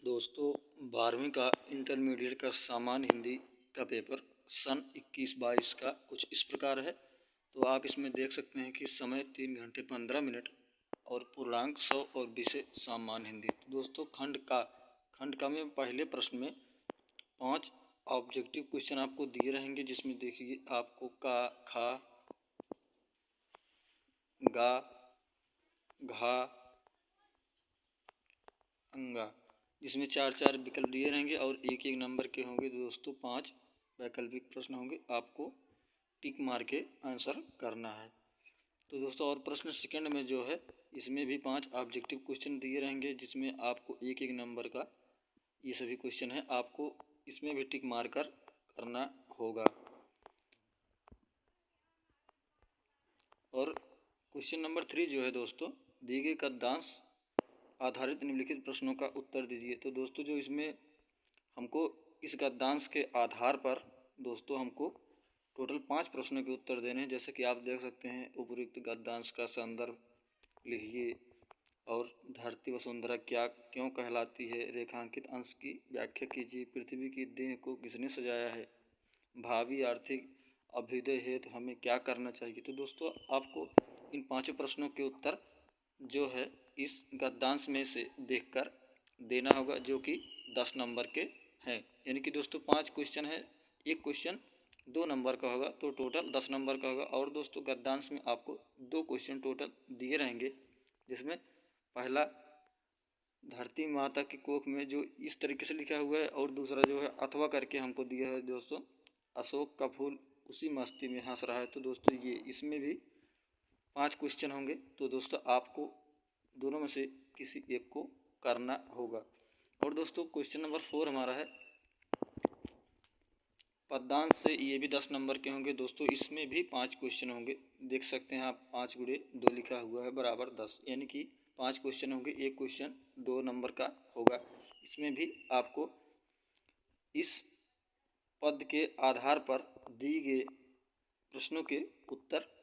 दोस्तों 12वीं का इंटरमीडिएट का सामान्य हिंदी का पेपर सन 21-22 का कुछ इस प्रकार है। तो आप इसमें देख सकते हैं कि समय 3 घंटे 15 मिनट और पूर्णांक 100 और विषय सामान्य हिंदी। तो दोस्तों खंड का में पहले प्रश्न में 5 ऑब्जेक्टिव क्वेश्चन आपको दिए रहेंगे, जिसमें देखिए आपको का, खा, गा, घा, अंगा, जिसमें 4-4 विकल्प दिए रहेंगे और एक एक नंबर के होंगे। दोस्तों 5 वैकल्पिक प्रश्न होंगे, आपको टिक मार के आंसर करना है। तो दोस्तों और प्रश्न सेकंड में जो है इसमें भी 5 ऑब्जेक्टिव क्वेश्चन दिए रहेंगे, जिसमें आपको एक एक नंबर का ये सभी क्वेश्चन है, आपको इसमें भी टिक मार कर करना होगा। और क्वेश्चन नंबर 3 जो है दोस्तों, दिए गए गद्यांश आधारित निम्नलिखित प्रश्नों का उत्तर दीजिए। तो दोस्तों जो इसमें हमको इस गद्यांश के आधार पर दोस्तों हमको टोटल 5 प्रश्नों के उत्तर देने हैं। जैसे कि आप देख सकते हैं, उपयुक्त गद्यांश का संदर्भ लिखिए और धरती वसुंधरा क्या क्यों कहलाती है, रेखांकित अंश की व्याख्या कीजिए, पृथ्वी की देह को किसने सजाया है, भावी आर्थिक अभ्युदय हेतु हमें क्या करना चाहिए। तो दोस्तों आपको इन 5 प्रश्नों के उत्तर जो है इस गद्यांश में से देखकर देना होगा, जो कि 10 नंबर के हैं। यानी कि दोस्तों 5 क्वेश्चन है, एक क्वेश्चन 2 नंबर का होगा, तो टोटल 10 नंबर का होगा। और दोस्तों गद्यांश में आपको 2 क्वेश्चन टोटल दिए रहेंगे, जिसमें पहला धरती माता की कोख में जो इस तरीके से लिखा हुआ है, और दूसरा जो है अथवा करके हमको दिया है दोस्तों, अशोक का फूल उसी मस्ती में हंस रहा है। तो दोस्तों ये इसमें भी 5 क्वेश्चन होंगे। तो दोस्तों आपको दोनों में से किसी एक को करना होगा। और दोस्तों क्वेश्चन नंबर 4 हमारा है पद्यांश से, ये भी 10 नंबर के होंगे। दोस्तों इसमें भी 5 क्वेश्चन होंगे, देख सकते हैं आप 5 गुणे 2 लिखा हुआ है बराबर 10, यानी कि 5 क्वेश्चन होंगे, एक क्वेश्चन 2 नंबर का होगा। इसमें भी आपको इस पद के आधार पर दिए गए प्रश्नों के उत्तर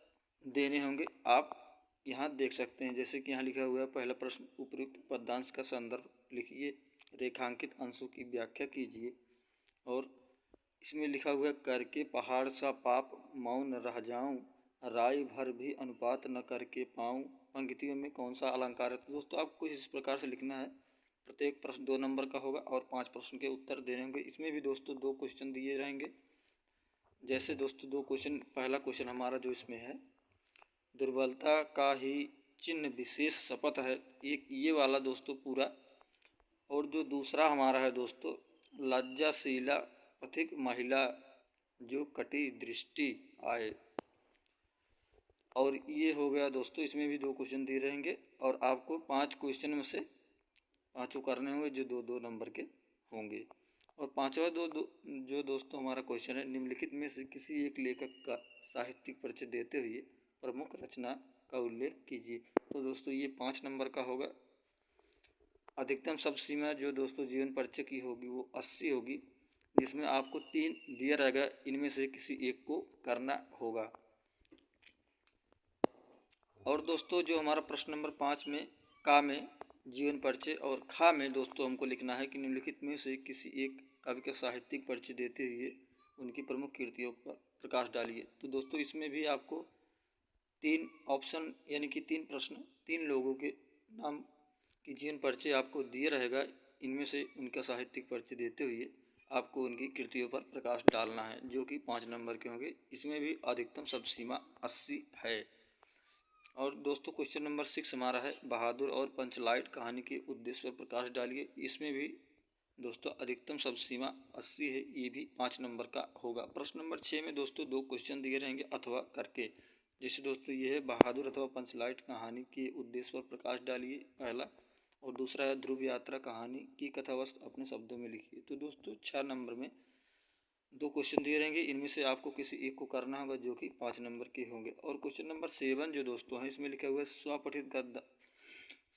देने होंगे। आप यहाँ देख सकते हैं, जैसे कि यहाँ लिखा हुआ है पहला प्रश्न, उपयुक्त पद्यांश का संदर्भ लिखिए, रेखांकित अंशों की व्याख्या कीजिए। और इसमें लिखा हुआ है करके पहाड़ सा पाप मौन रह जाऊं, राय भर भी अनुपात न करके पाऊं, पंक्तियों में कौन सा अलंकार है। तो दोस्तों आपको इस प्रकार से लिखना है, प्रत्येक प्रश्न 2 नंबर का होगा और 5 प्रश्न के उत्तर देने होंगे। इसमें भी दोस्तों 2 क्वेश्चन दिए रहेंगे। जैसे दोस्तों 2 क्वेश्चन, पहला क्वेश्चन हमारा जो इसमें है, दुर्बलता का ही चिन्ह विशेष शपथ है, एक ये वाला दोस्तों पूरा। और जो दूसरा हमारा है दोस्तों, लज्जाशीला पथिक महिला जो कटी दृष्टि आए। और ये हो गया दोस्तों, इसमें भी 2 क्वेश्चन दिए रहेंगे और आपको 5 क्वेश्चन में से 5 करने होंगे, जो 2-2 नंबर के होंगे। और पांचवा जो दोस्तों हमारा क्वेश्चन है, निम्नलिखित में से किसी एक लेखक का साहित्यिक परिचय देते हुए प्रमुख रचना का उल्लेख कीजिए। तो दोस्तों ये 5 नंबर का होगा। अधिकतम शब्द सीमा जो दोस्तों जीवन परिचय की होगी वो 80 होगी, जिसमें आपको 3 दिया रहेगा, इनमें से किसी एक को करना होगा। और दोस्तों जो हमारा प्रश्न नंबर 5 में का में जीवन परिचय और खा में दोस्तों हमको लिखना है कि निम्नलिखित में से किसी एक कवि का साहित्यिक परिचय देते हुए उनकी प्रमुख कृतियों पर प्रकाश डालिए। तो दोस्तों इसमें भी आपको 3 ऑप्शन, यानी कि 3 प्रश्न, 3 लोगों के नाम की जीवन परिचय आपको दिए रहेगा, इनमें से उनका साहित्यिक परिचय देते हुए आपको उनकी कृतियों पर प्रकाश डालना है, जो कि 5 नंबर के होंगे। इसमें भी अधिकतम शब्द सीमा 80 है। और दोस्तों क्वेश्चन नंबर 6 हमारा है, बहादुर और पंचलाइट कहानी के उद्देश्य पर प्रकाश डालिए। इसमें भी दोस्तों अधिकतम शब्द सीमा 80 है, ये भी 5 नंबर का होगा। प्रश्न नंबर 6 में दोस्तों 2 क्वेश्चन दिए रहेंगे अथवा करके। जैसे दोस्तों ये है, बहादुर अथवा पंचलाइट कहानी के उद्देश्य पर प्रकाश डालिए पहला, और दूसरा है ध्रुव यात्रा कहानी की कथावस्तु अपने शब्दों में लिखिए। तो दोस्तों 6 नंबर में 2 क्वेश्चन दिए रहेंगे, इनमें से आपको किसी एक को करना होगा, जो कि 5 नंबर के होंगे। और क्वेश्चन नंबर 7 जो दोस्तों है, इसमें लिखा हुआ है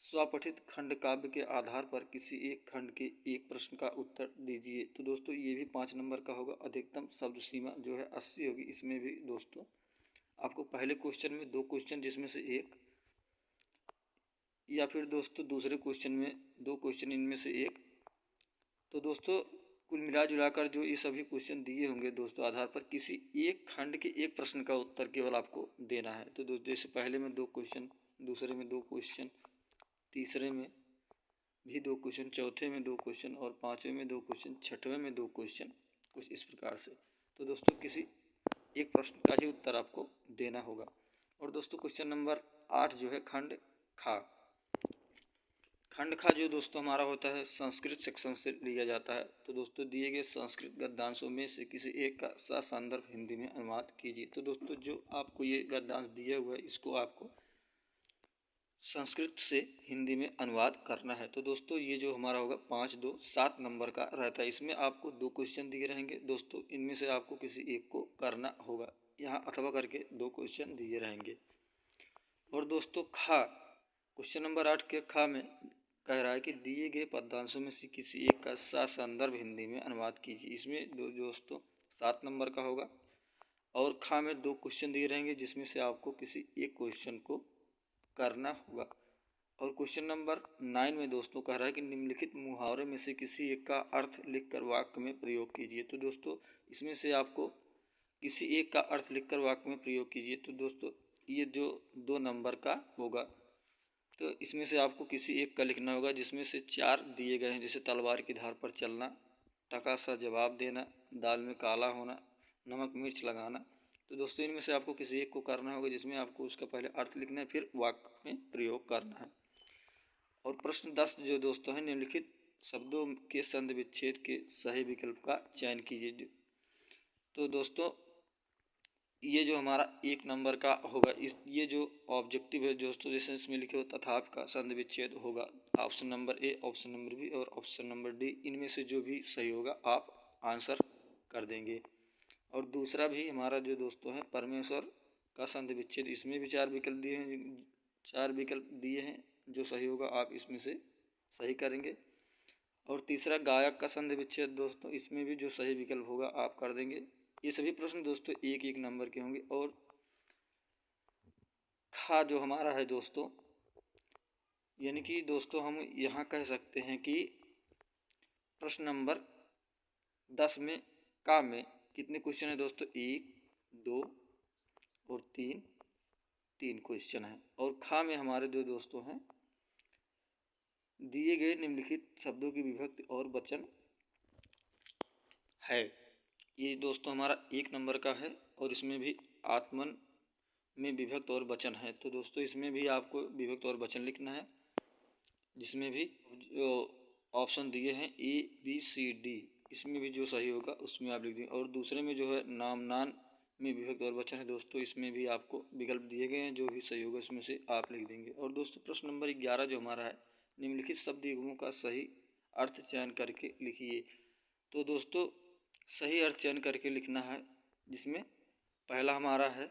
स्वपठित खंड काव्य के आधार पर किसी एक खंड के एक प्रश्न का उत्तर दीजिए। तो दोस्तों ये भी 5 नंबर का होगा। अधिकतम शब्द सीमा जो है 80 होगी। इसमें भी दोस्तों आपको पहले क्वेश्चन में 2 क्वेश्चन, जिसमें से एक, या फिर दोस्तों दूसरे क्वेश्चन में 2 क्वेश्चन, इनमें से एक तो दोस्तों कुल मिला जुलाकर जो ये सभी क्वेश्चन दिए होंगे दोस्तों आधार पर किसी एक खंड के एक प्रश्न का उत्तर केवल आपको देना है। तो दोस्तों जैसे पहले में 2 क्वेश्चन, दूसरे में 2 क्वेश्चन, तीसरे में भी 2 क्वेश्चन, चौथे में 2 क्वेश्चन और पाँचवें में 2 क्वेश्चन, छठवें में 2 क्वेश्चन, कुछ इस प्रकार से। तो दोस्तों किसी एक प्रश्न का ही उत्तर आपको देना होगा। और दोस्तों क्वेश्चन नंबर 8 जो है खंड खा। खंड खा जो दोस्तों हमारा होता है संस्कृत सेक्शन से लिया जाता है। तो दोस्तों दिए गए संस्कृत गद्यांशों में से किसी एक का ससंदर्भ हिंदी में अनुवाद कीजिए। तो दोस्तों जो आपको ये गद्यांश दिया हुआ है इसको आपको संस्कृत से हिंदी में अनुवाद करना है। तो दोस्तों ये जो हमारा होगा 5, 2, 7 नंबर का रहता है। इसमें आपको 2 क्वेश्चन दिए रहेंगे दोस्तों, इनमें से आपको किसी एक को करना होगा। यहाँ अथवा करके 2 क्वेश्चन दिए रहेंगे। और दोस्तों खा क्वेश्चन नंबर 8 के खा में कह रहा है कि दिए गए पदांशों में से किसी एक का ससंदर्भ हिंदी में अनुवाद कीजिए। इसमें दोस्तों 7 नंबर का होगा। और खा में 2 क्वेश्चन दिए रहेंगे जिसमें से आपको किसी एक क्वेश्चन को करना होगा। और क्वेश्चन नंबर 9 में दोस्तों कह रहा है कि निम्नलिखित मुहावरे में से किसी एक का अर्थ लिखकर वाक्य में प्रयोग कीजिए। तो दोस्तों इसमें से आपको किसी एक का अर्थ लिखकर वाक्य में प्रयोग कीजिए। तो दोस्तों ये जो 2 नंबर का होगा तो इसमें से आपको किसी एक का लिखना होगा जिसमें से 4 दिए गए हैं, जैसे तलवार की धार पर चलना, टका सा जवाब देना, दाल में काला होना, नमक मिर्च लगाना। तो दोस्तों इनमें से आपको किसी एक को करना होगा जिसमें आपको उसका पहले अर्थ लिखना है फिर वाक्य में प्रयोग करना है। और प्रश्न 10 जो दोस्तों है निम्नलिखित शब्दों के संधि विच्छेद के सही विकल्प का चयन कीजिए। तो दोस्तों ये जो हमारा 1 नंबर का होगा ये जो ऑब्जेक्टिव है दोस्तों जैसे इसमें लिखे हो तथाप का संधि विच्छेद होगा option number A, option number B और ऑप्शन नंबर डी। इनमें से जो भी सही होगा आप आंसर कर देंगे। और दूसरा भी हमारा जो दोस्तों है परमेश्वर का संधि विच्छेद, इसमें भी 4 विकल्प दिए हैं, 4 विकल्प दिए हैं, जो सही होगा आप इसमें से सही करेंगे। और तीसरा गायक का संधि विच्छेद दोस्तों, इसमें भी जो सही विकल्प होगा आप कर देंगे। ये सभी प्रश्न दोस्तों 1-1 नंबर के होंगे। और खा जो हमारा है दोस्तों यानी कि दोस्तों हम यहाँ कह सकते हैं कि प्रश्न नंबर 10 में का में कितने क्वेश्चन है दोस्तों 1, 2 और 3 क्वेश्चन हैं। और खा में हमारे जो दोस्तों हैं दिए गए निम्नलिखित शब्दों की विभक्ति और वचन है। ये दोस्तों हमारा 1 नंबर का है और इसमें भी आत्मन में विभक्त और वचन है। तो दोस्तों इसमें भी आपको विभक्त और वचन लिखना है, जिसमें भी जो ऑप्शन दिए हैं ए बी सी डी, इसमें भी जो सही होगा उसमें आप लिख देंगे। और दूसरे में जो है नाम नान में विभक्त और वचन है दोस्तों, इसमें भी आपको विकल्प दिए गए हैं, जो भी सही होगा इसमें से आप लिख देंगे। और दोस्तों प्रश्न नंबर 11 जो हमारा है निम्नलिखित शब्द युग्मों का सही अर्थ चयन करके लिखिए। तो दोस्तों सही अर्थ चयन करके लिखना है, जिसमें पहला हमारा है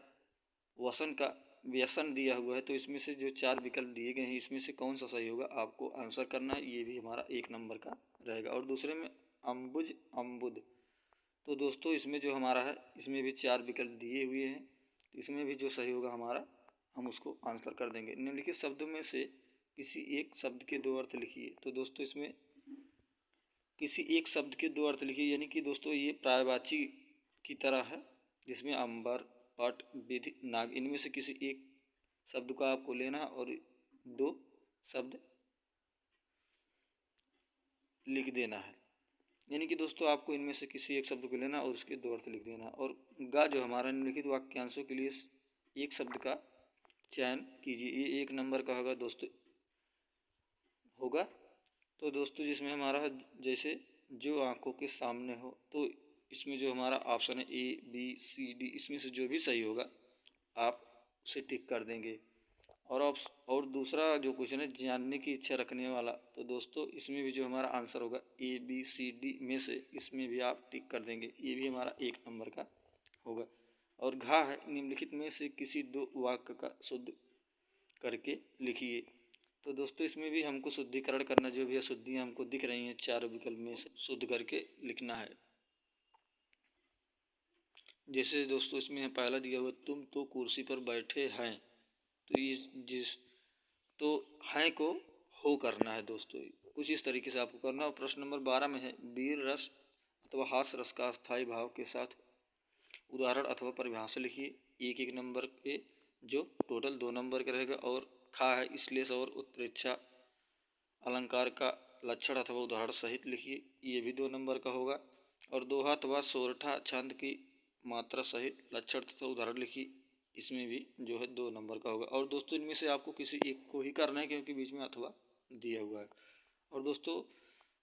वसन का व्यसन दिया हुआ है। तो इसमें से जो 4 विकल्प दिए गए हैं इसमें से कौन सा सही होगा आपको आंसर करना है, ये भी हमारा 1 नंबर का रहेगा। और दूसरे में अम्बुज अम्बुद, तो दोस्तों इसमें जो हमारा है इसमें भी 4 विकल्प दिए हुए हैं, तो इसमें भी जो सही होगा हमारा हम उसको आंसर कर देंगे। निम्नलिखित शब्दों में से किसी एक शब्द के 2 अर्थ लिखिए। तो दोस्तों इसमें किसी एक शब्द के 2 अर्थ लिखिए, यानी कि दोस्तों ये पर्यायवाची की तरह है, जिसमें अंबर पट विधि नाग, इनमें से किसी एक शब्द का आपको लेना है और 2 शब्द लिख देना है। यानी कि दोस्तों आपको इनमें से किसी एक शब्द को लेना और उसके 2 अर्थ लिख देना। और गा जो हमारा निम्नलिखित वाक्यांशों के लिए एक शब्द का चयन कीजिए। ये 1 नंबर का होगा दोस्तों होगा। तो दोस्तों जिसमें हमारा जैसे जो आंखों के सामने हो, तो इसमें जो हमारा ऑप्शन है ए बी सी डी, इसमें से जो भी सही होगा आप उसे टिक कर देंगे। और दूसरा जो क्वेश्चन है जानने की इच्छा रखने वाला, तो दोस्तों इसमें भी जो हमारा आंसर होगा ए बी सी डी में से इसमें भी आप टिक कर देंगे, ये भी हमारा 1 नंबर का होगा। और घा है निम्नलिखित में से किसी 2 वाक्य का शुद्ध करके लिखिए। तो दोस्तों इसमें भी हमको शुद्धिकरण करना, जो भी अशुद्धियाँ हमको दिख रही हैं 4 विकल्प में से शुद्ध करके लिखना है। जैसे दोस्तों इसमें पहला दिया हुआ तुम तो कुर्सी पर बैठे हैं, तो इस जिस तो हैं को हो करना है दोस्तों, कुछ इस तरीके से आपको करना। और प्रश्न नंबर 12 में है, वीर रस अथवा हास्य रस का अस्थायी भाव के साथ उदाहरण अथवा परिभाषा लिखिए। एक एक नंबर के जो टोटल 2 नंबर का रहेगा, और खा है श्लेष और उत्प्रेक्षा अलंकार का लक्षण अथवा उदाहरण सहित लिखिए, ये भी 2 नंबर का होगा। और दोहा अथवा सोरठा छंद की मात्रा सहित लक्षण तथा उदाहरण लिखिए, इसमें भी जो है 2 नंबर का होगा। और दोस्तों इनमें से आपको किसी एक को ही करना है, क्योंकि बीच में अथवा दिया हुआ है। और दोस्तों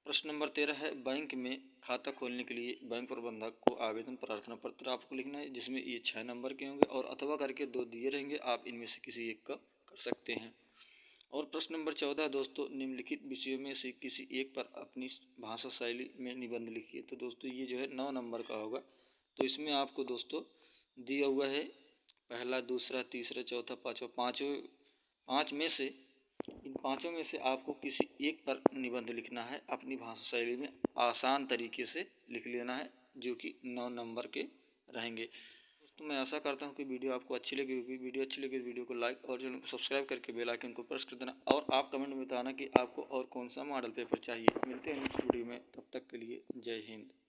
प्रश्न नंबर 13 है, बैंक में खाता खोलने के लिए बैंक प्रबंधक को आवेदन प्रार्थना पत्र आपको लिखना है, जिसमें ये 6 नंबर के होंगे और अथवा करके 2 दिए रहेंगे, आप इनमें से किसी एक का कर सकते हैं। और प्रश्न नंबर 14 दोस्तों, निम्नलिखित विषयों में से किसी एक पर अपनी भाषा शैली में निबंध लिखिए। तो दोस्तों ये जो है 9 नंबर का होगा। तो इसमें आपको दोस्तों दिया हुआ है पहला, दूसरा, तीसरा, चौथा, पाँचवा, 5 में से इन 5 में से आपको किसी एक पर निबंध लिखना है, अपनी भाषा शैली में आसान तरीके से लिख लेना है, जो कि 9 नंबर के रहेंगे। दोस्तों मैं आशा करता हूँ कि वीडियो आपको अच्छी लगी होगी। वीडियो अच्छी लगी तो वीडियो को लाइक और चैनल को सब्सक्राइब करके बेल आइकन को प्रेस कर देना, और आप कमेंट में बताना कि आपको और कौन सा मॉडल पेपर चाहिए। मिलते हैं नेक्स्ट वीडियो में, तब तक के लिए जय हिंद।